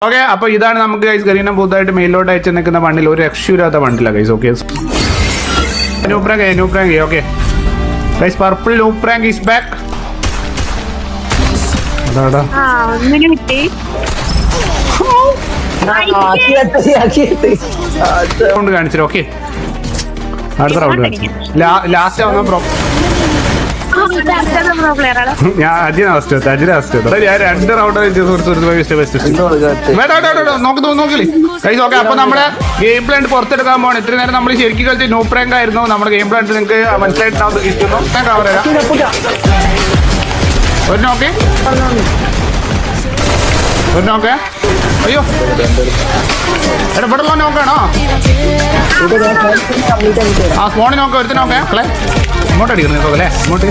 Okay, അപ്പൊ ഇതാണ് നമുക്ക് ഗൈസ് ഗരീന പുതുതായിട്ട് മെയിലോട്ട് അയച്ചു നിൽക്കുന്ന ബണ്ടിൽ. ഒരു രക്ഷയില്ലാത്ത ബണ്ടില്ല ഗൈസ്. ഓക്കെ, നൂപ്രാങ്ക് ഓക്കെ ഗൈസ്. പർപ്പിൾ നൂപ്രാങ്ക് ഈസ് ബാക്ക്. അതാടാ റൗണ്ട് കാണിച്ചിട്ട്. ഓക്കെ, അടുത്ത റൗണ്ട് കാണിച്ചു. ലാസ്റ്റ് ആവുന്ന പ്രോ ഞാൻ അജിനെ ഞാൻ 2 റൗണ്ട് നോക്കില്ലേ കൈസ്. ഓക്കെ, അപ്പൊ നമ്മുടെ ഗെയിം പ്ലാൻ പുറത്തെടുക്കാൻ പോകണം. ഇത്രയും നേരം നമ്മൾ ശരിക്കും കളിച്ച് നോ പ്രാങ്ക് ആയിരുന്നു. നമ്മുടെ ഗെയിം പ്ലാൻ നിങ്ങൾക്ക് മനസ്സിലായിട്ടുണ്ടാവും. ഞാൻ കവർ ചെയ്യാം. ഒരു നോക്കേ അയ്യോ എടാ ഇവിടെ നോക്കാണോ? ആ ഫോണിൽ നോക്കാം. ഒരുത്തി നോക്കേ മക്കളെ. ഇങ്ങോട്ട് അടിക്കുന്നു അല്ലേ? ഇങ്ങോട്ട്